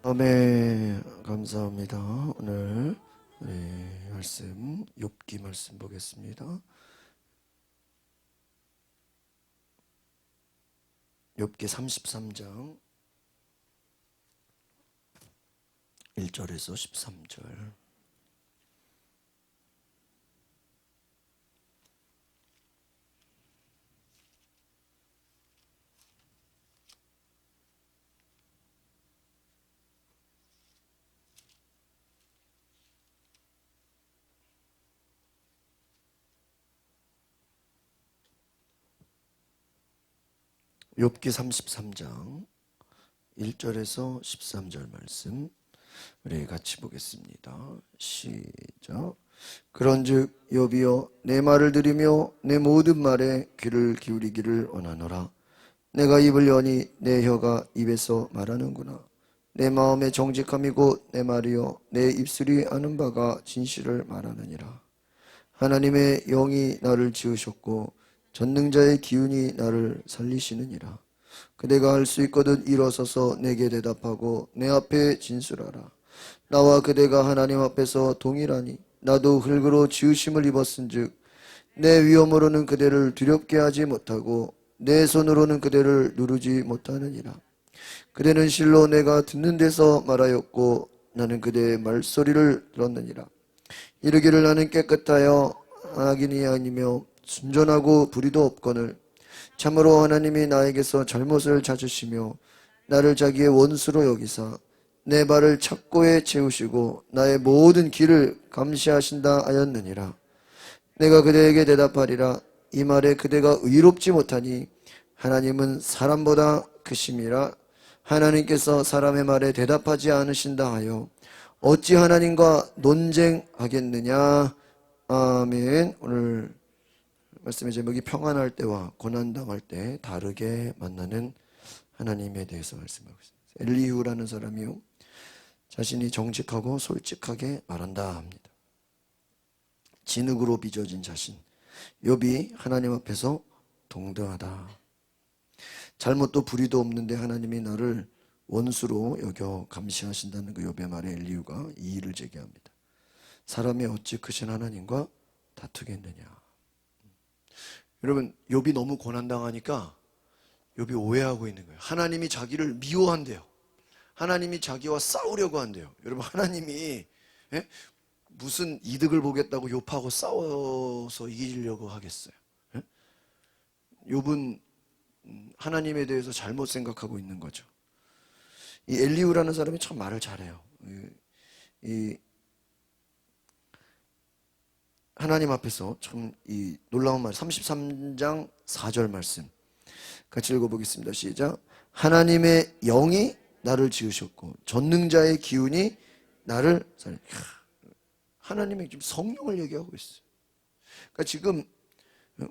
아멘. 감사합니다. 오늘 우리 말씀 욥기 말씀 보겠습니다. 욥기 33장 1절에서 13절. 욥기 33장 1절에서 13절 말씀 우리 같이 보겠습니다. 시작. 그런즉 욥이여 내 말을 들으며 내 모든 말에 귀를 기울이기를 원하노라. 내가 입을 여니 내 혀가 입에서 말하는구나. 내 마음의 정직함이 곧 내 말이요 내 입술이 아는 바가 진실을 말하느니라. 하나님의 영이 나를 지으셨고 전능자의 기운이 나를 살리시느니라. 그대가 할 수 있거든 일어서서 내게 대답하고 내 앞에 진술하라. 나와 그대가 하나님 앞에서 동일하니 나도 흙으로 지으심을 입었은즉 내 위엄으로는 그대를 두렵게 하지 못하고 내 손으로는 그대를 누르지 못하느니라. 그대는 실로 내가 듣는 데서 말하였고 나는 그대의 말소리를 들었느니라. 이르기를 나는 깨끗하여 악인이 아니며 순전하고 불의도 없거늘 참으로 하나님이 나에게서 잘못을 찾으시며 나를 자기의 원수로 여기사 내 발을 착고에 채우시고 나의 모든 길을 감시하신다 하였느니라. 내가 그대에게 대답하리라. 이 말에 그대가 의롭지 못하니 하나님은 사람보다 크심이라. 하나님께서 사람의 말에 대답하지 않으신다 하여 어찌 하나님과 논쟁하겠느냐. 아멘. 오늘 말씀의 제목이 평안할 때와 고난당할 때 다르게 만나는 하나님에 대해서 말씀하고 있습니다. 엘리후라는 사람이요 자신이 정직하고 솔직하게 말한다 합니다. 진흙으로 빚어진 자신 욥이 하나님 앞에서 동등하다. 잘못도 불의도 없는데 하나님이 나를 원수로 여겨 감시하신다는 그 욥의 말에 엘리후가 이의를 제기합니다. 사람이 어찌 크신 하나님과 다투겠느냐. 여러분 욥이 너무 고난당하니까 욥이 오해하고 있는 거예요. 하나님이 자기를 미워한대요. 하나님이 자기와 싸우려고 한대요. 여러분 하나님이 무슨 이득을 보겠다고 욥하고 싸워서 이기려고 하겠어요. 욥은 하나님에 대해서 잘못 생각하고 있는 거죠. 이 엘리후라는 사람이 참 말을 잘해요. 이 하나님 앞에서 참 이 놀라운 말 33장 4절 말씀 같이 읽어보겠습니다. 시작. 하나님의 영이 나를 지으셨고 전능자의 기운이 나를 하나님의 지금 성령을 얘기하고 있어요. 그러니까 지금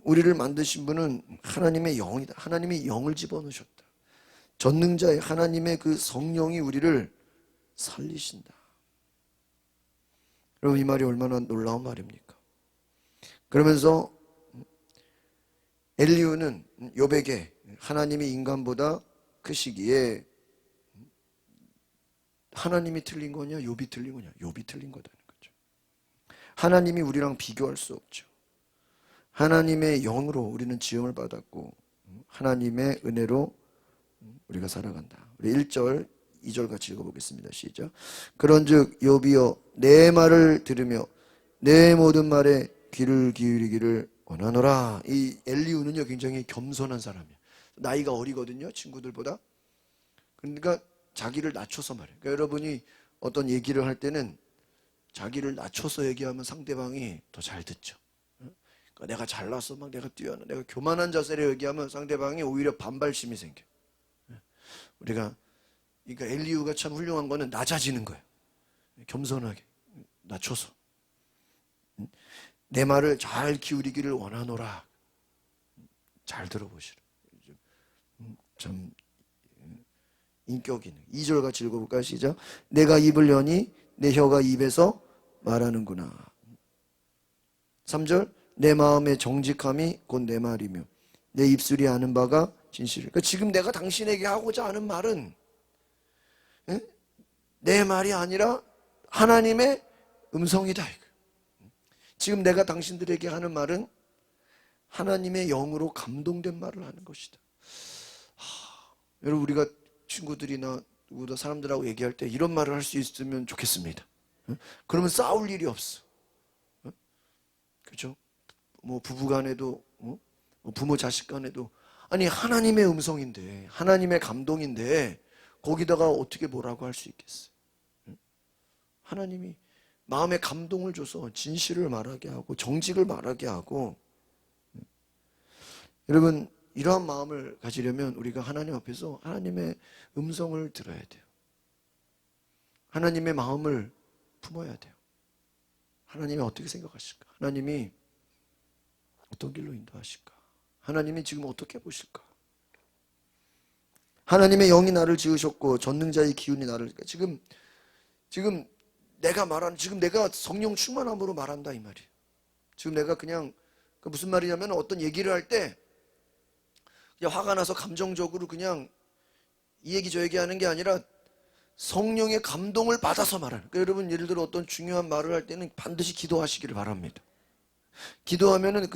우리를 만드신 분은 하나님의 영이다. 하나님이 영을 집어넣으셨다. 전능자의 하나님의 그 성령이 우리를 살리신다. 여러분 이 말이 얼마나 놀라운 말입니까? 그러면서 엘리후는 욥에게 하나님이 인간보다 크시기에 하나님이 틀린 거냐 욥이 틀린 거냐? 욥이 틀린 거다는 거죠. 하나님이 우리랑 비교할 수 없죠. 하나님의 영으로 우리는 지음을 받았고 하나님의 은혜로 우리가 살아간다. 우리 1절 2절 같이 읽어보겠습니다. 시작. 그런즉 욥이여 내 말을 들으며 내 모든 말에 귀를 기울이기를 원하노라. 이 엘리후는요 굉장히 겸손한 사람이에요. 나이가 어리거든요 친구들보다. 그러니까 자기를 낮춰서 말해요. 그러니까 여러분이 어떤 얘기를 할 때는 자기를 낮춰서 얘기하면 상대방이 더 잘 듣죠. 그러니까 내가 잘났어 막 내가 뛰어나 내가 교만한 자세로 얘기하면 상대방이 오히려 반발심이 생겨요. 우리가 그러니까 엘리후가 참 훌륭한 거는 낮아지는 거예요. 겸손하게 낮춰서 내 말을 잘 기울이기를 원하노라. 잘 들어보시라. 참 인격 있는 2절 같이 읽어볼까요? 시작. 내가 입을 여니 내 혀가 입에서 말하는구나. 3절 내 마음의 정직함이 곧 내 말이며 내 입술이 아는 바가 진실을. 그러니까 지금 내가 당신에게 하고자 하는 말은 내 말이 아니라 하나님의 음성이다. 지금 내가 당신들에게 하는 말은 하나님의 영으로 감동된 말을 하는 것이다. 여러분, 우리가 친구들이나 누구도 사람들하고 얘기할 때 이런 말을 할 수 있으면 좋겠습니다. 그러면 싸울 일이 없어. 그렇죠? 뭐 부부간에도 뭐 부모 자식 간에도, 아니 하나님의 음성인데, 하나님의 감동인데 거기다가 어떻게 뭐라고 할 수 있겠어요? 하나님이 마음에 감동을 줘서 진실을 말하게 하고 정직을 말하게 하고. 여러분, 이러한 마음을 가지려면 우리가 하나님 앞에서 하나님의 음성을 들어야 돼요. 하나님의 마음을 품어야 돼요. 하나님이 어떻게 생각하실까? 하나님이 어떤 길로 인도하실까? 하나님이 지금 어떻게 보실까? 하나님의 영이 나를 지으셨고 전능자의 기운이 나를, 지금 내가 말하는, 지금 내가 성령 충만함으로 말한다 이 말이에요. 지금 내가 그냥 무슨 말이냐면, 어떤 얘기를 할 때 그냥 화가 나서 감정적으로 그냥 이 얘기 저 얘기 하는 게 아니라 성령의 감동을 받아서 말하는. 그러니까 여러분, 예를 들어 어떤 중요한 말을 할 때는 반드시 기도하시기를 바랍니다. 기도하면은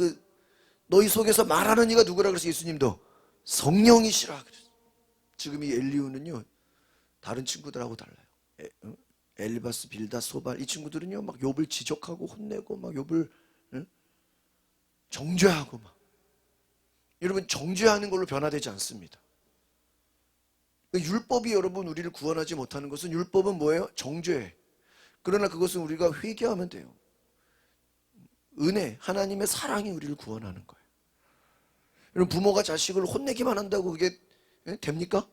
너희 속에서 말하는 이가 누구라 그랬어요? 예수님도 성령이시라 그랬어요. 지금 이 엘리후는요, 다른 친구들하고 달라요. 엘리바스, 빌다, 소발, 이 친구들은요 막 욥을 지적하고 혼내고 막 욥을 정죄하고 막. 여러분, 정죄하는 걸로 변화되지 않습니다. 율법이 여러분 우리를 구원하지 못하는 것은, 율법은 뭐예요? 정죄. 그러나 그것은 우리가 회개하면 돼요. 은혜, 하나님의 사랑이 우리를 구원하는 거예요. 여러분, 부모가 자식을 혼내기만 한다고 그게 됩니까?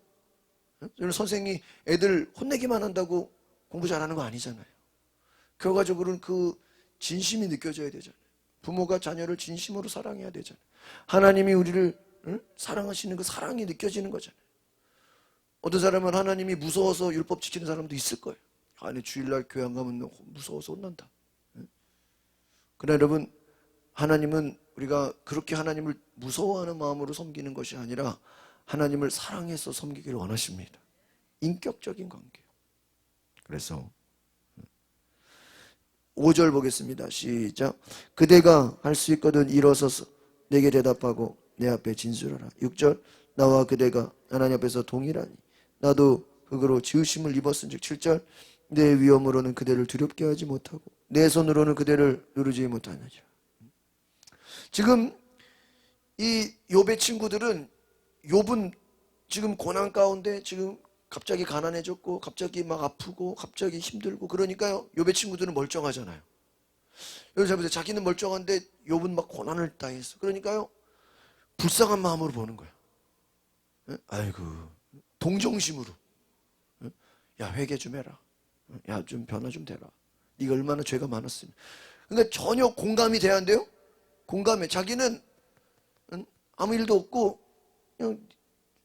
여러분, 선생이 애들 혼내기만 한다고 공부 잘하는 거 아니잖아요. 결과적으로는 그 진심이 느껴져야 되잖아요. 부모가 자녀를 진심으로 사랑해야 되잖아요. 하나님이 우리를 사랑하시는 그 사랑이 느껴지는 거잖아요. 어떤 사람은 하나님이 무서워서 율법 지키는 사람도 있을 거예요. 아니, 주일날 교회 안 가면 무서워서 혼난다. 그러나 여러분, 하나님은 우리가 그렇게 하나님을 무서워하는 마음으로 섬기는 것이 아니라 하나님을 사랑해서 섬기기를 원하십니다. 인격적인 관계. 그래서 5절 보겠습니다. 시작. 그대가 할 수 있거든 일어서서 내게 대답하고 내 앞에 진술하라. 6절. 나와 그대가 하나님 앞에서 동일하니 나도 흙으로 지으심을 입었은즉. 7절. 내 위엄으로는 그대를 두렵게 하지 못하고 내 손으로는 그대를 누르지 못하느니라. 지금 이 욥의 친구들은, 욥은 지금 고난 가운데 지금 갑자기 가난해졌고 갑자기 막 아프고 갑자기 힘들고, 그러니까요 욥의 친구들은 멀쩡하잖아요. 여러분 잘 보세요. 자기는 멀쩡한데 욥은 막 고난을 당했어. 그러니까요 불쌍한 마음으로 보는 거예요. 아이고, 동정심으로. 야, 회개 좀 해라. 야, 좀 변화 좀 되라. 네가 얼마나 죄가 많았으면. 그러니까 전혀 공감이 돼야 한대요. 공감해. 자기는 아무 일도 없고 그냥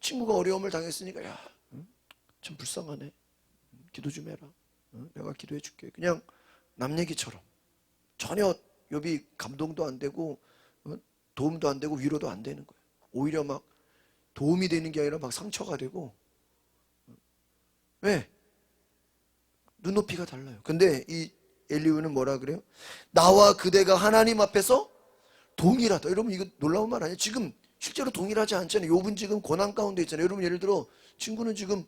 친구가 어려움을 당했으니까, 야, 참 불쌍하네. 기도 좀 해라. 내가 기도해 줄게. 그냥 남 얘기처럼. 전혀 욥이 감동도 안 되고 도움도 안 되고 위로도 안 되는 거예요. 오히려 막 도움이 되는 게 아니라 막 상처가 되고. 왜? 눈높이가 달라요. 근데 이 엘리후는 뭐라 그래요? 나와 그대가 하나님 앞에서 동일하다. 여러분, 이거 놀라운 말 아니에요? 지금 실제로 동일하지 않잖아요. 욥은 지금 고난 가운데 있잖아요. 여러분, 예를 들어 친구는 지금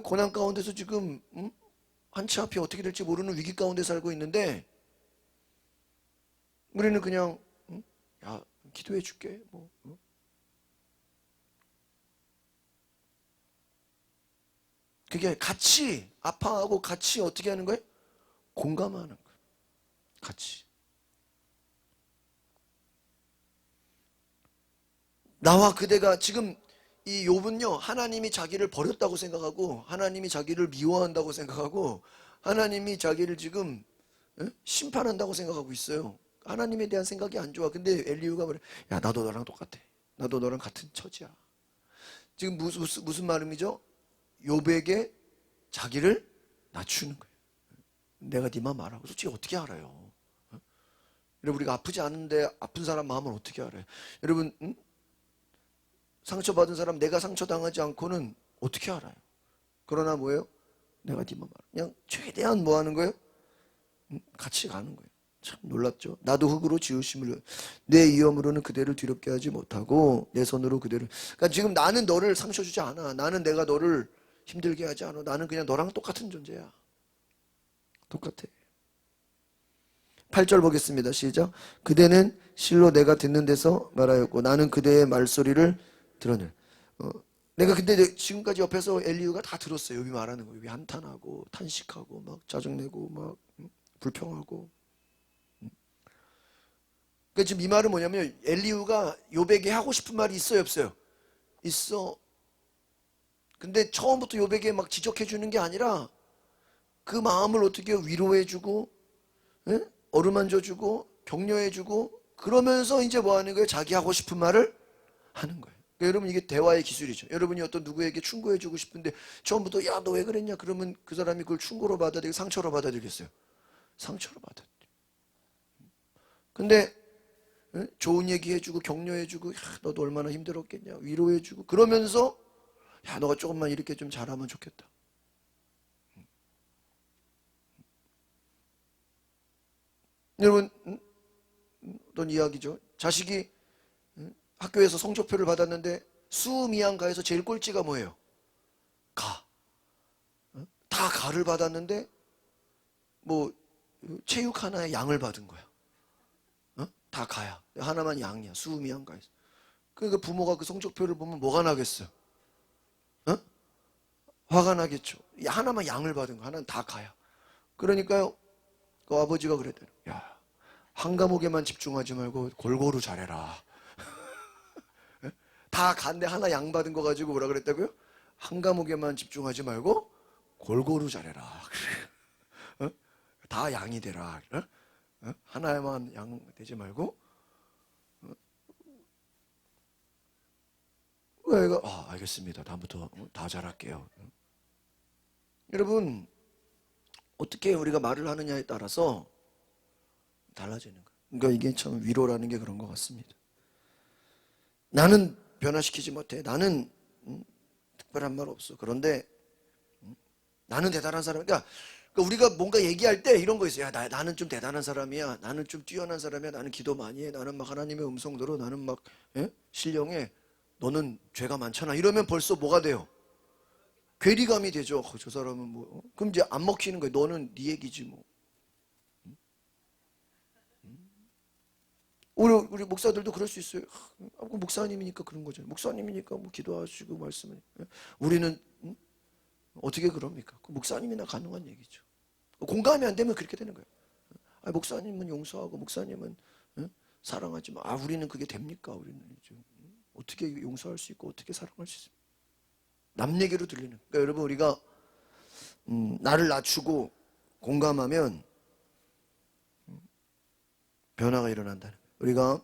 고난 가운데서 지금 한치 앞이 어떻게 될지 모르는 위기 가운데 살고 있는데, 우리는 그냥 야, 기도해 줄게. 뭐. 그게 같이 아파하고 같이 어떻게 하는 거예요? 공감하는 거예요. 같이. 나와 그대가 지금, 이 욥은요 하나님이 자기를 버렸다고 생각하고 하나님이 자기를 미워한다고 생각하고 하나님이 자기를 지금 심판한다고 생각하고 있어요. 하나님에 대한 생각이 안 좋아. 근데 엘리후가 그래. 야, 나도 너랑 똑같아. 나도 너랑 같은 처지야. 지금 무슨 말음이죠? 욥에게 자기를 낮추는 거예요. 내가 네 마음 알아. 솔직히 어떻게 알아요? 여러분, 우리가 아프지 않은데 아픈 사람 마음을 어떻게 알아요? 여러분, 상처받은 사람, 내가 상처당하지 않고는 어떻게 알아요? 그러나 뭐예요? 내가 네 맘 알아. 그냥 최대한 뭐 하는 거예요? 같이 가는 거예요. 참 놀랍죠. 나도 흙으로 지으심을 내 위엄으로는 그대를 뒤롭게 하지 못하고 내 손으로 그대를. 그러니까 지금 나는 너를 상처 주지 않아. 나는 내가 너를 힘들게 하지 않아. 나는 그냥 너랑 똑같은 존재야. 똑같아. 8절 보겠습니다. 시작. 그대는 실로 내가 듣는 데서 말하였고 나는 그대의 말소리를 들었네. 내가 근데 지금까지 옆에서 엘리후가 다 들었어요. 여기 말하는 거. 여기 한탄하고 탄식하고 막 짜증내고 막 불평하고. 그러니까 지금 이 말은 뭐냐면 엘리후가 욥에게 하고 싶은 말이 있어요, 없어요? 있어. 근데 처음부터 욥에게 막 지적해 주는 게 아니라 그 마음을 어떻게 위로해 주고 어루만져 주고 격려해 주고 그러면서 이제 뭐 하는 거예요? 자기 하고 싶은 말을 하는 거예요. 그러니까 여러분 이게 대화의 기술이죠. 여러분이 어떤 누구에게 충고해 주고 싶은데 처음부터 야, 너 왜 그랬냐? 그러면 그 사람이 그걸 충고로 받아들이고 상처로 받아들이겠어요? 상처로 받아들여. 근데 좋은 얘기 해주고 격려해주고 야, 너도 얼마나 힘들었겠냐 위로해주고 그러면서 야, 너가 조금만 이렇게 좀 잘하면 좋겠다. 여러분 어떤 이야기죠. 자식이 학교에서 성적표를 받았는데 수미양가에서 제일 꼴찌가 뭐예요? 가. 다 가를 받았는데 뭐 체육 하나에 양을 받은 거야. 다 가야. 하나만 양이야. 수미양가에서. 그러니까 부모가 그 성적표를 보면 뭐가 나겠어요? 어? 화가 나겠죠. 하나만 양을 받은 거, 하나는 다 가야. 그러니까요, 그 아버지가 그랬대요. 야, 한 과목에만 집중하지 말고 골고루 잘해라. 다 간데 하나 양 받은 거 가지고 뭐라 그랬다고요? 한 과목에만 집중하지 말고 골고루 잘해라. 어? 다 양이 되라. 하나에만 양 되지 말고. 애가 알겠습니다. 다음부터 다 잘할게요. 여러분 어떻게 우리가 말을 하느냐에 따라서 달라지는 거예요. 그러니까 이게 참 위로라는 게 그런 것 같습니다. 나는 변화시키지 못해. 나는 특별한 말 없어. 그런데 나는 대단한 사람. 그러니까 우리가 뭔가 얘기할 때 이런 거 있어요. 야, 나는 좀 대단한 사람이야. 나는 좀 뛰어난 사람이야. 나는 기도 많이 해. 나는 막 하나님의 음성 들어. 나는 막 신령해. 너는 죄가 많잖아. 이러면 벌써 뭐가 돼요? 괴리감이 되죠. 저 사람은 뭐. 그럼 이제 안 먹히는 거예요. 너는 네 얘기지 뭐. 우리 목사들도 그럴 수 있어요. 목사님이니까 그런 거죠. 목사님이니까 뭐 기도하시고 말씀을. 우리는 어떻게 그럽니까? 그 목사님이나 가능한 얘기죠. 공감이 안 되면 그렇게 되는 거예요. 목사님은 용서하고 목사님은 사랑하지 마. 우리는 그게 됩니까? 우리는 어떻게 용서할 수 있고 어떻게 사랑할 수 있습니까? 남 얘기로 들리는. 그러니까 여러분 우리가 나를 낮추고 공감하면 변화가 일어난다는 거예요. 우리가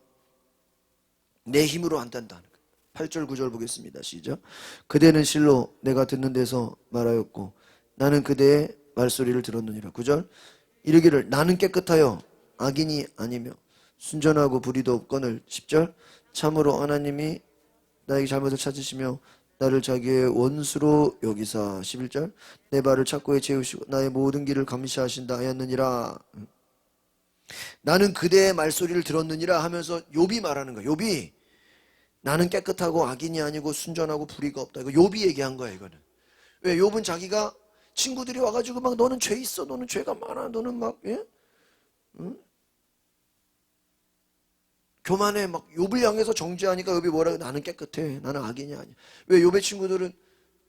내 힘으로 안 된다는 거예요. 8절 9절 보겠습니다. 시작. 그대는 실로 내가 듣는 데서 말하였고 나는 그대의 말소리를 들었느니라. 9절. 이르기를 나는 깨끗하여 악인이 아니며 순전하고 불의도 없거늘. 10절. 참으로 하나님이 나에게 잘못을 찾으시며 나를 자기의 원수로 여기사. 11절. 내 발을 착고에 채우시고 나의 모든 길을 감시하신다 하였느니라. 나는 그대의 말소리를 들었느니라 하면서 욥이 말하는 거야. 욥이 나는 깨끗하고 악인이 아니고 순전하고 불의가 없다. 이거 욥이 얘기한 거야, 이거는. 왜? 욥은 자기가 친구들이 와가지고 막 너는 죄 있어, 너는 죄가 많아, 너는 막 응? 교만해, 막 욥을 향해서 정죄하니까 욥이 뭐라 그래? 나는 깨끗해, 나는 악인이 아니야. 왜? 욥의 친구들은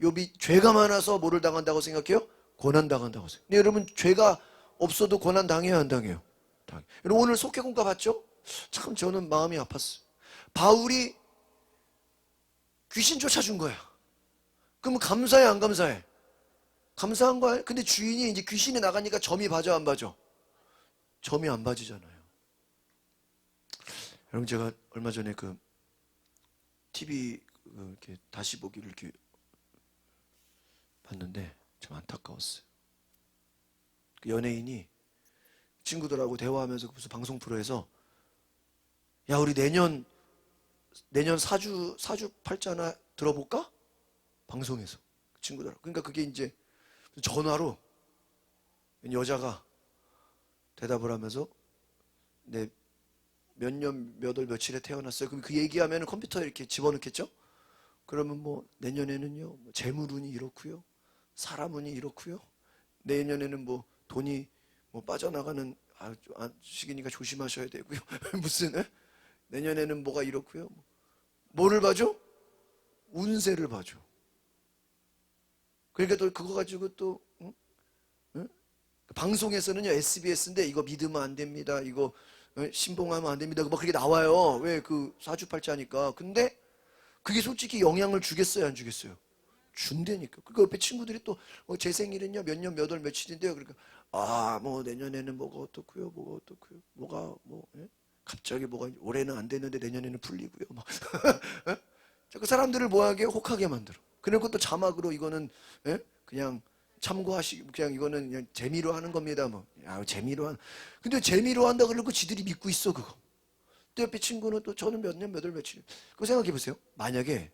욥이 죄가 많아서 뭐를 당한다고 생각해요? 고난 당한다고 생각해요. 근데 여러분 죄가 없어도 고난 당해요, 안 당해요? 당해요. 여러분 오늘 속회공과 봤죠? 참 저는 마음이 아팠어요. 바울이 귀신 쫓아준 거야. 그러면 감사해, 안 감사해? 감사한 거야. 근데 주인이 이제 귀신이 나가니까 점이 봐져, 안 봐져? 점이 안 봐지잖아요. 여러분 제가 얼마 전에 그 TV 이렇게 다시 보기를 이렇게 봤는데 참 안타까웠어요. 그 연예인이 친구들하고 대화하면서 무슨 방송 프로에서 야, 우리 내년 사주 팔자 하나 들어볼까? 방송에서 친구들. 그러니까 그게 이제 전화로 여자가 대답을 하면서 네, 몇 년, 몇 월, 며칠에 태어났어요. 그럼 그 얘기하면 컴퓨터에 이렇게 집어넣겠죠? 그러면 뭐 내년에는요, 뭐 재물운이 이렇고요, 사람운이 이렇고요, 내년에는 뭐 돈이 뭐 빠져나가는 시기니까 조심하셔야 되고요. 무슨 내년에는 뭐가 이렇고요. 뭐를 봐줘? 운세를 봐줘. 그러니까 또 그거 가지고 또 응? 응? 방송에서는요, SBS인데 이거 믿으면 안 됩니다. 이거 신봉하면 안 됩니다. 막 그렇게 나와요. 왜? 그 사주팔자니까. 근데 그게 솔직히 영향을 주겠어요, 안 주겠어요? 준다니까. 그러니까 옆에 친구들이 또 제 생일은요 몇 년 몇 월 며칠인데요. 그러니까 뭐 내년에는 뭐가 어떻고요, 뭐가 어떻고요, 뭐가 뭐 갑자기 뭐가 올해는 안 됐는데 내년에는 풀리고요. 막 그 사람들을 뭐하게 혹하게 만들어. 그리고 또 자막으로 이거는 그냥 참고하시고 그냥 이거는 그냥 재미로 하는 겁니다. 뭐 재미로 한. 근데 재미로 한다 그러고 지들이 믿고 있어 그거. 또 옆에 친구는 또 저는 몇 년 몇 월 며칠. 그거 생각해 보세요. 만약에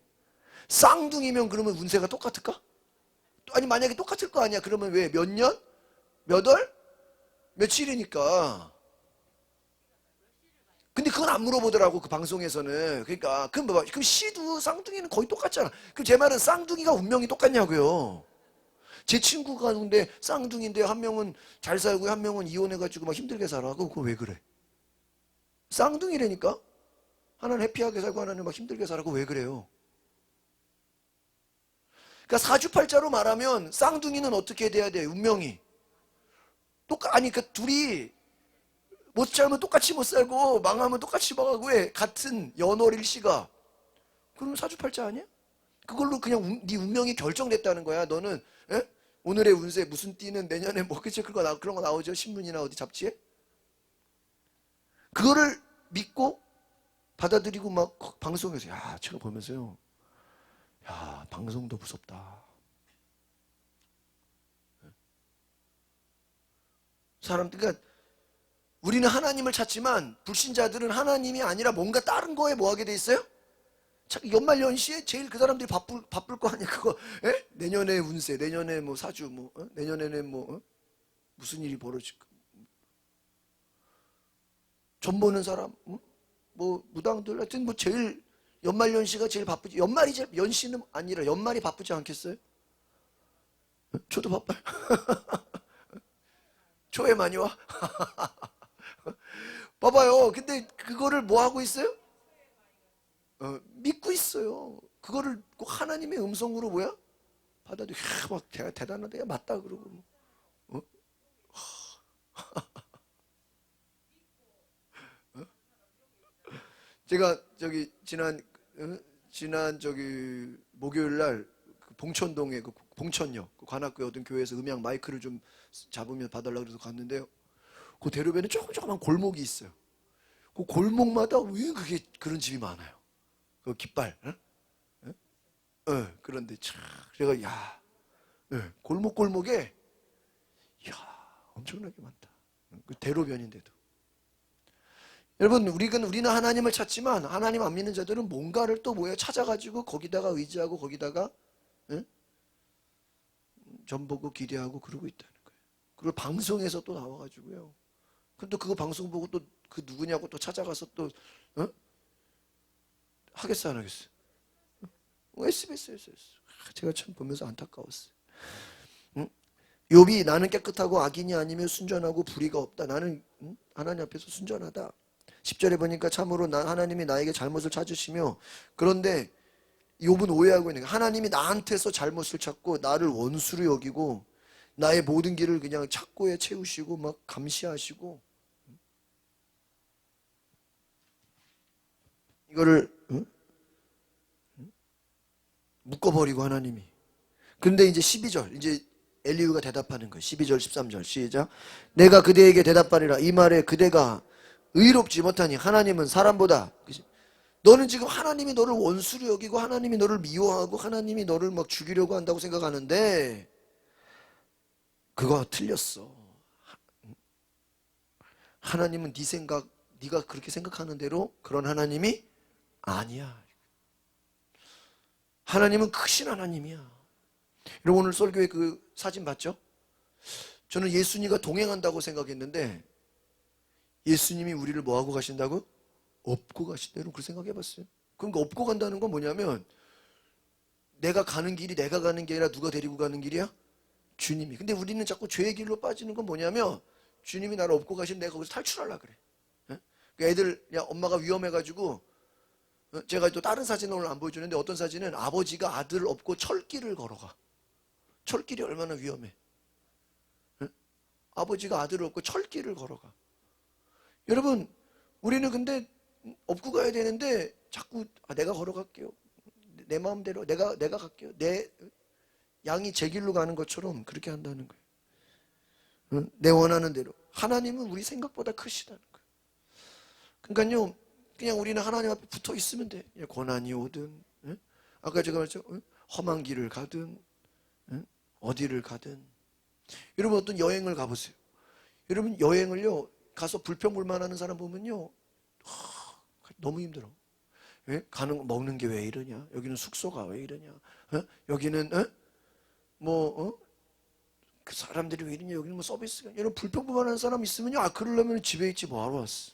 쌍둥이면 그러면 운세가 똑같을까? 아니 만약에 똑같을 거 아니야. 그러면 왜 몇 년? 몇 월? 며칠이니까. 근데 그건 안 물어보더라고 그 방송에서는. 그러니까 그럼 시도 쌍둥이는 거의 똑같잖아. 그럼 제 말은 쌍둥이가 운명이 똑같냐고요. 제 친구 가운데 쌍둥이인데 한 명은 잘 살고 한 명은 이혼해가지고 막 힘들게 살아. 그거 왜 그래? 쌍둥이라니까? 하나는 해피하게 살고 하나는 막 힘들게 살아. 그거 왜 그래요? 그러니까 사주팔자로 말하면 쌍둥이는 어떻게 돼야 돼? 운명이 아니 그러니까 둘이 못 살면 똑같이 못 살고 망하면 똑같이 망하고 왜 같은 연월일시가 그러면 사주팔자 아니야? 그걸로 그냥 네 운명이 결정됐다는 거야. 너는 오늘의 운세 무슨 띠는 내년에 뭐 그치 그런 거 나오죠 신문이나 어디 잡지에. 그거를 믿고 받아들이고 막 방송에서 야 제가 보면서요, 야 방송도 무섭다. 그러니까 우리는 하나님을 찾지만 불신자들은 하나님이 아니라 뭔가 다른 거에 뭐 하게 돼 있어요? 연말연시에 제일 그 사람들이 바쁠 거 아니야 그거. 내년에 운세, 내년에 뭐 사주, 뭐 내년에는 뭐 무슨 일이 벌어질까, 전 보는 사람, 뭐 무당들 하여튼 뭐 제일 연말연시가 제일 바쁘지. 연말이 제일 연시는 아니라 연말이 바쁘지 않겠어요? 저도 바빠요. 초에 많이 와. 봐봐요. 근데 그거를 뭐 하고 있어요? 믿고 있어요. 그거를 꼭 하나님의 음성으로 뭐야? 받아들여. 막 대단하다. 야, 맞다 그러고. 어? 제가 저기 지난 저기 목요일 날그 봉천동에 그 봉천역 그 관악구에 어떤 교회에서 음향 마이크를 좀 잡으면 봐달라고 그래서 갔는데요. 그 대로변에 조그만 골목이 있어요. 그 골목마다 왜 그게 그런 집이 많아요. 그 깃발. 그런데 참 제가 골목골목에 엄청나게 많다. 그 대로변인데도. 여러분 우리는 하나님을 찾지만 하나님 안 믿는 자들은 뭔가를 또 뭐야 찾아가지고 거기다가 의지하고 거기다가 전보고 기대하고 그러고 있다는 거예요. 그리고 방송에서 또 나와가지고요. 그럼 또 그거 방송 보고 또 그 누구냐고 또 찾아가서 또 하겠어 안 하겠어? SBS에서 제가 참 보면서 안타까웠어요. 응? 욥이 나는 깨끗하고 악인이 아니면 순전하고 불의가 없다. 나는 하나님 앞에서 순전하다. 10절에 보니까 참으로 하나님이 나에게 잘못을 찾으시며, 그런데 욥은 오해하고 있는 거예요. 하나님이 나한테서 잘못을 찾고 나를 원수로 여기고 나의 모든 길을 그냥 착고에 채우시고 막 감시하시고 이거를 묶어버리고 하나님이. 근데 이제 12절 이제 엘리후가 대답하는 거예요. 12절 13절 시작. 내가 그대에게 대답하리라. 이 말에 그대가 의롭지 못하니 하나님은 사람보다. 너는 지금 하나님이 너를 원수로 여기고 하나님이 너를 미워하고 하나님이 너를 막 죽이려고 한다고 생각하는데 그거 틀렸어. 하나님은 네 생각, 네가 그렇게 생각하는 대로 그런 하나님이 아니야. 하나님은 크신 하나님이야. 여러분 오늘 설교에 그 사진 봤죠? 저는 예수님과 동행한다고 생각했는데 예수님이 우리를 뭐하고 가신다고? 업고 가신다. 여러분 그 생각해봤어요? 그러니까 업고 간다는 건 뭐냐면 내가 가는 길이 내가 가는 게 아니라 누가 데리고 가는 길이야? 주님이. 근데 우리는 자꾸 죄의 길로 빠지는 건 뭐냐면 주님이 나를 업고 가시면 내가 거기서 탈출하려고 그래. 그 애들 야 엄마가 위험해가지고 제가 또 다른 사진을 오늘 안 보여주는데 어떤 사진은 아버지가 아들을 업고 철길을 걸어가. 철길이 얼마나 위험해. 아버지가 아들을 업고 철길을 걸어가. 여러분 우리는 근데 업고 가야 되는데 자꾸 내가 걸어갈게요. 내 마음대로 내가 갈게요. 내 양이 제 길로 가는 것처럼 그렇게 한다는 거예요. 내 원하는 대로. 하나님은 우리 생각보다 크시다는 거예요. 그러니까요 그냥 우리는 하나님 앞에 붙어 있으면 돼. 고난이 오든 아까 제가 말했죠. 험한 길을 가든 어디를 가든. 여러분 어떤 여행을 가보세요. 여러분 여행을요 가서 불평불만하는 사람 보면요 너무 힘들어. 가는 먹는 게 왜 이러냐? 여기는 숙소가 왜 이러냐? 여기는 그 사람들이 왜 이러냐? 여기는 뭐 서비스가. 여러분 불평불만하는 사람 있으면요 그러려면 집에 있지 뭐하러 왔어?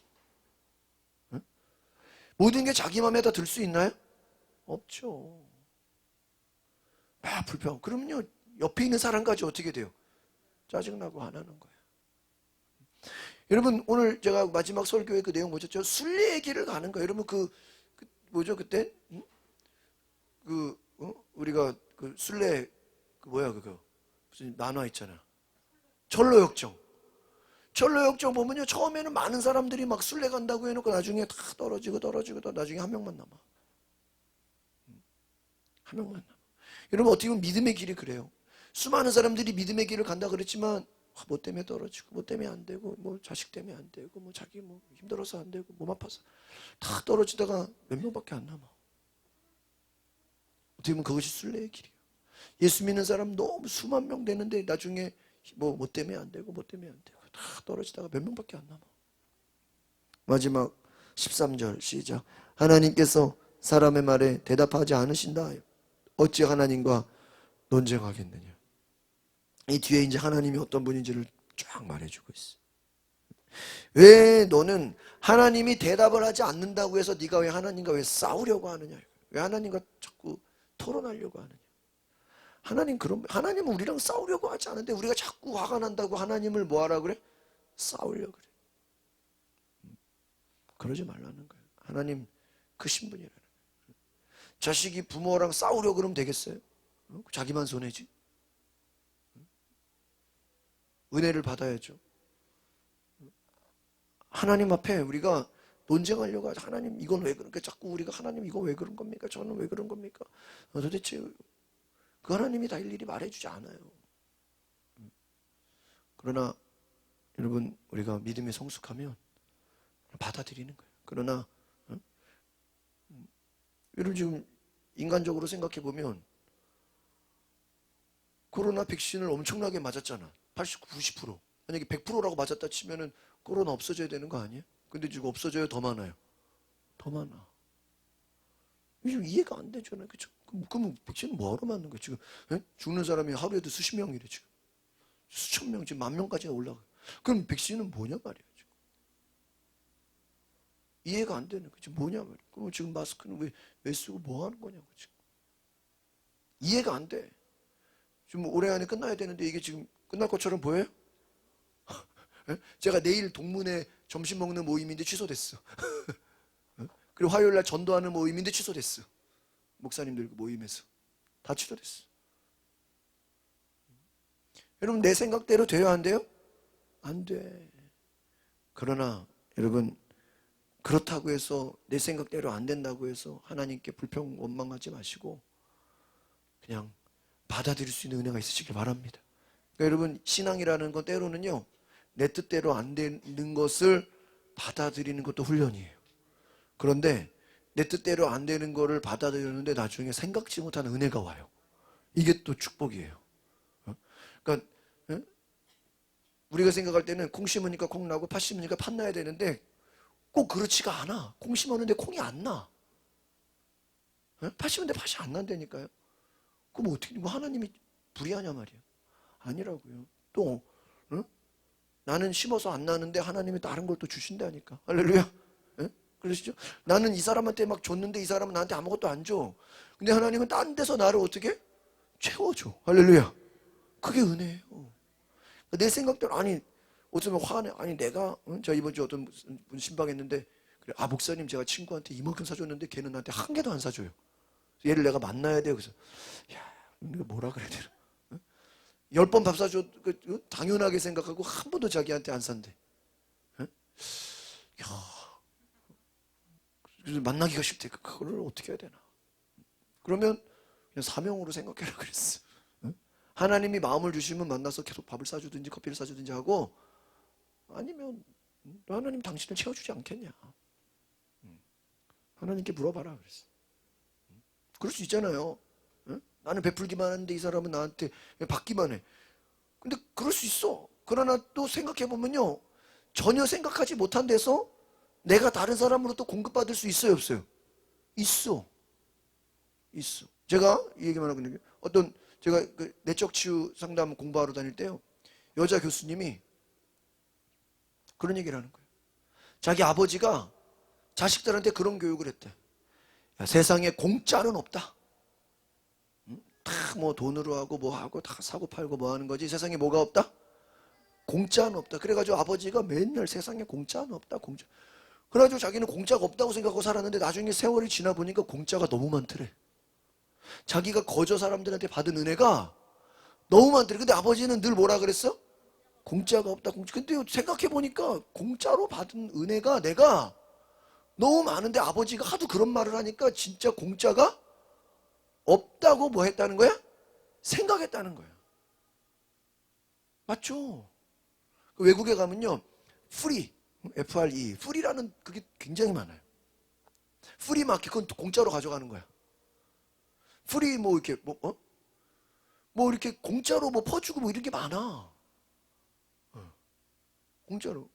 모든 게 자기 마음에다 들 수 있나요? 없죠. 불평. 그러면요 옆에 있는 사람까지 어떻게 돼요? 짜증나고 안 하는 거예요. 여러분 오늘 제가 마지막 설교의 그 내용 뭐죠? 순례의 길을 가는 거예요. 여러분 뭐죠 그때? 우리가 그 순례 뭐야 그거 무슨 만화 있잖아. 철로역정. 철로역정 보면요 처음에는 많은 사람들이 막 순례 간다고 해놓고 나중에 다 떨어지고 나중에 한 명만 남아. 한 명만 남아. 여러분 어떻게 보면 믿음의 길이 그래요. 수많은 사람들이 믿음의 길을 간다 그랬지만 뭐 때문에 떨어지고 뭐 때문에 안 되고 뭐 자식 때문에 안 되고 뭐 자기 뭐 힘들어서 안 되고 몸 아파서 다 떨어지다가 몇 명밖에 안 남아. 어떻게 보면 그것이 순례의 길이에요. 예수 믿는 사람 너무 수만 명 되는데 나중에 뭐 때문에 안 되고 뭐 때문에 안 되고 다 떨어지다가 몇 명밖에 안 남아. 마지막 13절 시작. 하나님께서 사람의 말에 대답하지 않으신다. 어찌 하나님과 논쟁하겠느냐. 이 뒤에 이제 하나님이 어떤 분인지를 쫙 말해주고 있어. 왜 너는 하나님이 대답을 하지 않는다고 해서 네가 왜 하나님과 왜 싸우려고 하느냐. 왜 하나님과 자꾸 토론하려고 하느냐. 하나님은 우리랑 싸우려고 하지 않은데 우리가 자꾸 화가 난다고 하나님을 뭐하라 그래? 싸우려고 그래. 그러지 말라는 거예요. 하나님 크신 분이라는 거예요. 자식이 부모랑 싸우려고 그러면 되겠어요? 자기만 손해지. 은혜를 받아야죠. 하나님 앞에 우리가 논쟁하려고 하죠. 하나님 이건 왜 그러니까 자꾸 우리가 하나님 이거 왜 그런 겁니까? 저는 왜 그런 겁니까? 도대체 그 하나님이 다 일일이 말해주지 않아요. 그러나 여러분 우리가 믿음에 성숙하면 받아들이는 거예요. 그러나 여러분 지금 인간적으로 생각해 보면 코로나 백신을 엄청나게 맞았잖아. 80, 90%. 만약에 100%라고 맞았다 치면은 코로나 없어져야 되는 거 아니에요? 근데 지금 없어져야 더 많아요. 더 많아. 지금 이해가 안 되잖아요. 그쵸? 그럼 백신은 뭐하러 맞는 거예요? 지금 죽는 사람이 하루에도 수십 명이래 지금. 수천 명, 지금 만 명까지 올라가요. 그럼 백신은 뭐냐 말이에요. 지금. 이해가 안 되는 거지. 뭐냐 말이에요. 그럼 지금 마스크는 왜 쓰고 뭐 하는 거냐고 지금. 이해가 안 돼. 지금 올해 안에 끝나야 되는데 이게 지금 끝날 것처럼 보여요? 제가 내일 동문회 점심 먹는 모임인데 취소됐어. 그리고 화요일 날 전도하는 모임인데 취소됐어. 목사님들 모임에서 다 취소됐어. 여러분 내 생각대로 돼요 안 돼요? 안 돼. 그러나 여러분 그렇다고 해서 내 생각대로 안 된다고 해서 하나님께 불평 원망하지 마시고 그냥 받아들일 수 있는 은혜가 있으시길 바랍니다. 그러니까 여러분 신앙이라는 건 때로는요 내 뜻대로 안 되는 것을 받아들이는 것도 훈련이에요. 그런데 내 뜻대로 안 되는 거를 받아들였는데 나중에 생각지 못한 은혜가 와요. 이게 또 축복이에요. 그러니까 우리가 생각할 때는 콩 심으니까 콩 나고 팥 심으니까 팥 나야 되는데 꼭 그렇지가 않아. 콩 심었는데 콩이 안 나. 팥 심었는데 팥이 안 난다니까요. 그럼 어떻게 하나님이 불이하냐 말이야. 아니라고요. 또 응? 나는 심어서 안 나는데 하나님이 다른 걸 또 주신다니까. 할렐루야. 예? 그러시죠? 나는 이 사람한테 막 줬는데 이 사람은 나한테 아무것도 안 줘. 근데 하나님은 딴 데서 나를 어떻게 채워줘. 할렐루야. 그게 은혜예요. 내 생각대로 아니 어쩌면 화내. 아니 내가 저 이번 주 어떤 분 신방했는데 그래, 아 목사님 제가 친구한테 이만큼 사줬는데 걔는 나한테 한 개도 안 사줘요. 얘를 내가 만나야 돼요. 그래서 야 내가 뭐라 그래야 되나. 10번 밥 사줘 당연하게 생각하고 한 번도 자기한테 안 산대. 야, 그래서 만나기가 싫대. 그걸 어떻게 해야 되나. 그러면 그냥 사명으로 생각해라 그랬어. 하나님이 마음을 주시면 만나서 계속 밥을 사주든지 커피를 사주든지 하고 아니면 하나님 당신을 채워주지 않겠냐. 하나님께 물어봐라 그랬어. 그럴 수 있잖아요. 나는 베풀기만 하는데 이 사람은 나한테 받기만 해. 근데 그럴 수 있어. 그러나 또 생각해보면요. 전혀 생각하지 못한 데서 내가 다른 사람으로 또 공급받을 수 있어요 없어요? 있어. 있어. 제가 이 얘기만 하고 있는 게 어떤 제가 그 내적 치유 상담 공부하러 다닐 때요. 여자 교수님이 그런 얘기를 하는 거예요. 자기 아버지가 자식들한테 그런 교육을 했대. 야, 세상에 공짜는 없다. 다 뭐 돈으로 하고 뭐 하고 다 사고 팔고 뭐 하는 거지. 세상에 뭐가 없다? 공짜는 없다. 그래가지고 아버지가 맨날 세상에 공짜는 없다. 공짜. 그래가지고 자기는 공짜가 없다고 생각하고 살았는데 나중에 세월이 지나 보니까 공짜가 너무 많더래. 자기가 거저 사람들한테 받은 은혜가 너무 많더래. 근데 아버지는 늘 뭐라 그랬어? 공짜가 없다. 공짜. 근데 생각해보니까 공짜로 받은 은혜가 내가 너무 많은데 아버지가 하도 그런 말을 하니까 진짜 공짜가 없다고 뭐 했다는 거야? 생각했다는 거야. 맞죠? 외국에 가면요. free, F-R-E, free라는 그게 굉장히 많아요. free 마켓, 그건 공짜로 가져가는 거야. free 뭐 이렇게 뭐 이렇게 공짜로 뭐 퍼주고 뭐 이런 게 많아. 공짜로.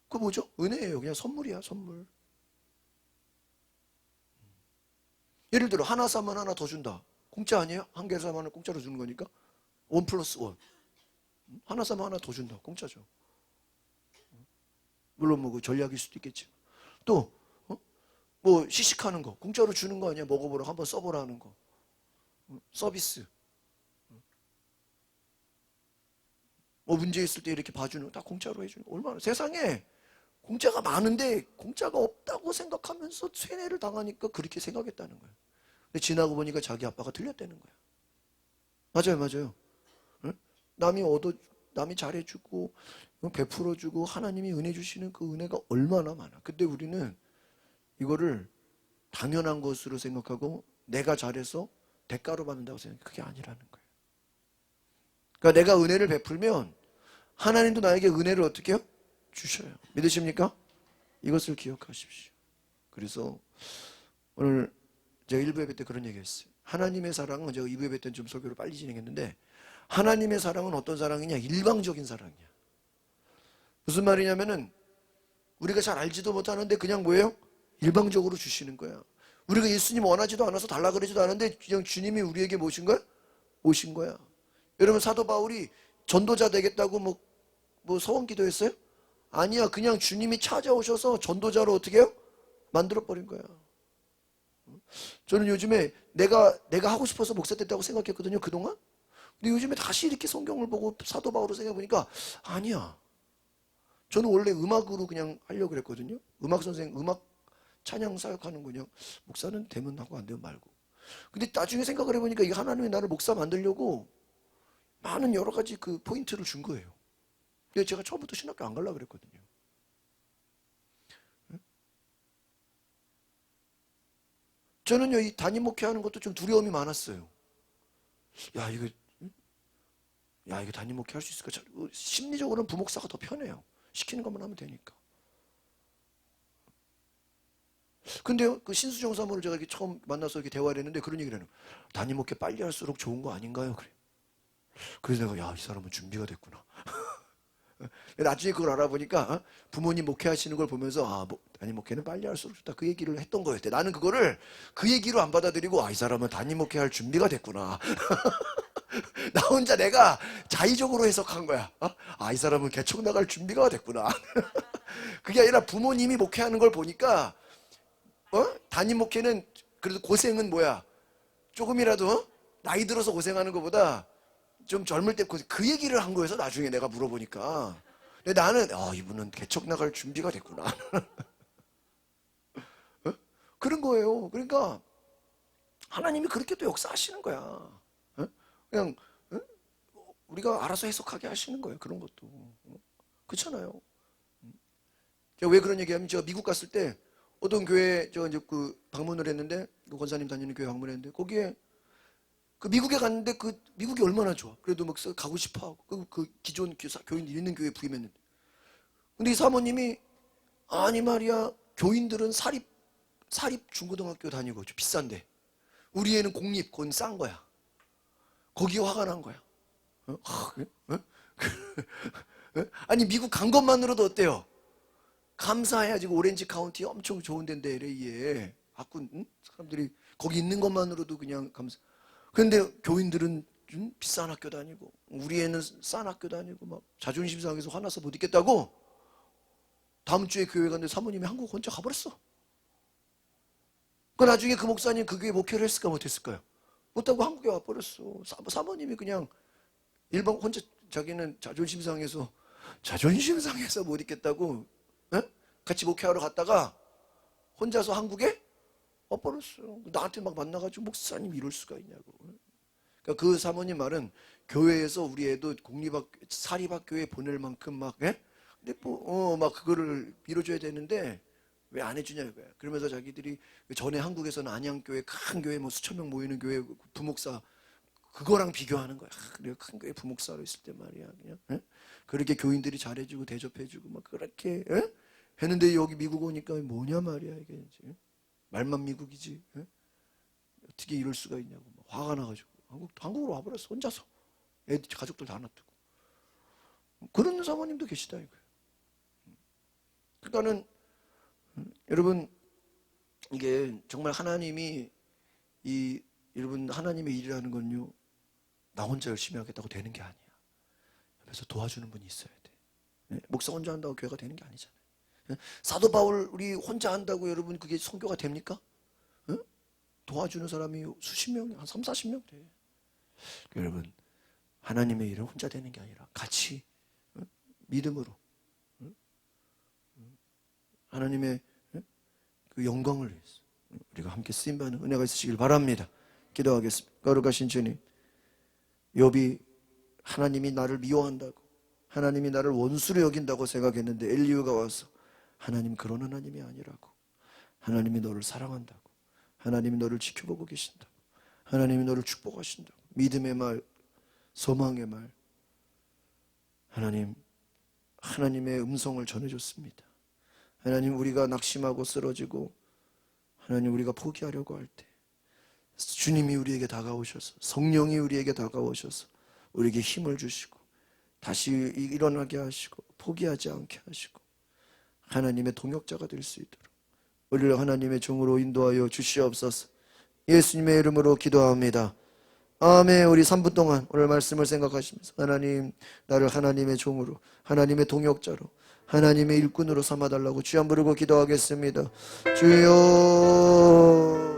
그거 뭐죠? 은혜예요. 그냥 선물이야, 선물. 예를 들어 하나 사면 하나 더 준다. 공짜 아니에요? 한 개 사면 공짜로 주는 거니까. 1+1. 하나 사면 하나 더 준다. 공짜죠. 물론 뭐 그 전략일 수도 있겠지. 또 뭐 시식하는 거 공짜로 주는 거 아니야? 먹어보라 한번 써보라 하는 거. 서비스. 뭐 문제 있을 때 이렇게 봐주는 거 다 공짜로 해주는 거. 얼마나 세상에 공짜가 많은데 공짜가 없다고 생각하면서 세뇌를 당하니까 그렇게 생각했다는 거야. 근데 지나고 보니까 자기 아빠가 틀렸다는 거야. 맞아요, 맞아요. 응? 남이 잘해주고 베풀어주고 하나님이 은혜 주시는 그 은혜가 얼마나 많아. 근데 우리는 이거를 당연한 것으로 생각하고 내가 잘해서 대가로 받는다고 생각해. 그게 아니라는 거예요. 그러니까 내가 은혜를 베풀면 하나님도 나에게 은혜를 어떻게 해요? 주셔요. 믿으십니까? 이것을 기억하십시오. 그래서 오늘 제가 1부 예배 때 그런 얘기 했어요. 하나님의 사랑은 제가 2부 예배 때는 좀 설교를 빨리 진행했는데 하나님의 사랑은 어떤 사랑이냐? 일방적인 사랑이야. 무슨 말이냐면은 우리가 잘 알지도 못하는데 그냥 뭐예요? 일방적으로 주시는 거야. 우리가 예수님 원하지도 않아서 달라 그러지도 않은데 그냥 주님이 우리에게 모신 거야? 오신 거야. 여러분 사도 바울이 전도자 되겠다고 뭐 서원 기도했어요? 아니야. 그냥 주님이 찾아오셔서 전도자로 어떻게 해요? 만들어버린 거야. 저는 요즘에 내가 하고 싶어서 목사 됐다고 생각했거든요. 그동안. 근데 요즘에 다시 이렇게 성경을 보고 사도 바울을 생각해보니까 아니야. 저는 원래 음악으로 그냥 하려고 그랬거든요. 음악 선생, 음악 찬양 사역하는 거 그냥 목사는 되면 하고 안 되면 말고. 근데 나중에 생각을 해보니까 이게 하나님이 나를 목사 만들려고 많은 여러 가지 그 포인트를 준 거예요. 근데 제가 처음부터 신학교 안 가려고 그랬거든요. 저는요, 이 담임 목회하는 것도 좀 두려움이 많았어요. 야, 이거 담임 목회 할 수 있을까? 심리적으로는 부목사가 더 편해요. 시키는 것만 하면 되니까. 근데요, 그 신수정 사모를 제가 이렇게 처음 만나서 이렇게 대화를 했는데 그런 얘기를 해요. 담임 목회 빨리 할수록 좋은 거 아닌가요? 그래. 그래서 내가, 야, 이 사람은 준비가 됐구나. 나중에 그걸 알아보니까 부모님 목회하시는 걸 보면서 담임 목회는 빨리 할수록 좋다 그 얘기를 했던 거였대. 나는 그거를 그 얘기로 안 받아들이고 이 사람은 담임 목회할 준비가 됐구나. 나 혼자 내가 자의적으로 해석한 거야. 아, 이 사람은 개척 나갈 준비가 됐구나. 그게 아니라 부모님이 목회하는 걸 보니까 담임 목회는 그래도 고생은 뭐야? 조금이라도 나이 들어서 고생하는 것보다 좀 젊을 때 고생, 그 얘기를 한 거여서 나중에 내가 물어보니까. 근데 나는 이분은 개척 나갈 준비가 됐구나. 그런 거예요. 그러니까 하나님이 그렇게 또 역사하시는 거야. 그냥 우리가 알아서 해석하게 하시는 거예요. 그런 것도. 그렇잖아요. 제가 왜 그런 얘기하면, 제가 미국 갔을 때 어떤 교회 저 이제 그 방문을 했는데, 그 권사님 다니는 교회 방문했는데, 거기에 그 미국에 갔는데 그 미국이 얼마나 좋아. 그래도 막 가고 싶어 하고 그 기존 교인 있는 교회 부임했는데, 근데 이 사모님이 아니 말이야, 교인들은 사립 중고등학교 다니고 좀 비싼데 우리 애는 공립, 그건 싼 거야. 거기에 화가 난 거야. 그래? 아니 미국 간 것만으로도 어때요? 감사해야지. 오렌지 카운티 엄청 좋은 데인데 LA에 가꾼 사람들이 거기 있는 것만으로도 그냥 감사. 그런데 교인들은 비싼 학교 다니고 우리 애는 싼 학교 다니고 막 자존심 상해서 화나서 못 있겠다고 다음 주에 교회 갔는데 사모님이 한국 혼자 가버렸어. 그 나중에 그 목사님 그 교회 목회를 했을까 못했을까요? 못하고 한국에 와버렸어. 사모님이 그냥 일반 혼자, 자기는 자존심 상해서 못 있겠다고 같이 목회하러 갔다가 혼자서 한국에 와버렸어. 나한테 막 만나가지고 목사님 이럴 수가 있냐고. 그러니까 그 사모님 말은 교회에서 우리 애도 사립학교에 보낼 만큼 막 근데 막 그거를 밀어줘야 되는데 왜 안 해주냐 이거야. 그러면서 자기들이 전에 한국에서는 안양교회, 큰 교회 뭐 수천 명 모이는 교회 부목사 그거랑 비교하는 거야. 내가 큰 교회 부목사로 있을 때 말이야, 그냥 그렇게 교인들이 잘해주고 대접해주고 막 그렇게 했는데 여기 미국 오니까 뭐냐 말이야 이게. 말만 미국이지. 어떻게 이럴 수가 있냐고 막 화가 나가지고 한국으로 와버렸어. 혼자서 애들 가족들 다 놔두고. 그런 사모님도 계시다 이거예요. 그러니까는 여러분, 이게 정말 하나님이 여러분 하나님의 일이라는 건요, 나 혼자 열심히 하겠다고 되는 게 아니야. 옆에서 도와주는 분이 있어야 돼. 목사 혼자 한다고 교회가 되는 게 아니잖아요. 사도 바울 우리 혼자 한다고 여러분 그게 선교가 됩니까? 도와주는 사람이 수십 명, 한 3, 40명 돼. 여러분, 하나님의 일은 혼자 되는 게 아니라 같이 믿음으로 하나님의 그 영광을 위해서 우리가 함께 쓰임받는 은혜가 있으시길 바랍니다. 기도하겠습니다. 거룩하신 주님, 욥이 하나님이 나를 미워한다고, 하나님이 나를 원수로 여긴다고 생각했는데 엘리후가 와서 하나님 그런 하나님이 아니라고, 하나님이 너를 사랑한다고, 하나님이 너를 지켜보고 계신다고, 하나님이 너를 축복하신다고, 믿음의 말, 소망의 말, 하나님의 음성을 전해줬습니다. 하나님, 우리가 낙심하고 쓰러지고 하나님 우리가 포기하려고 할 때 주님이 우리에게 다가오셔서, 성령이 우리에게 다가오셔서 우리에게 힘을 주시고 다시 일어나게 하시고 포기하지 않게 하시고 하나님의 동역자가 될 수 있도록 우리를 하나님의 종으로 인도하여 주시옵소서. 예수님의 이름으로 기도합니다. 아멘. 우리 3분 동안 오늘 말씀을 생각하시면서 하나님, 나를 하나님의 종으로, 하나님의 동역자로, 하나님의 일꾼으로 삼아달라고 주여 부르고 기도하겠습니다. 주여.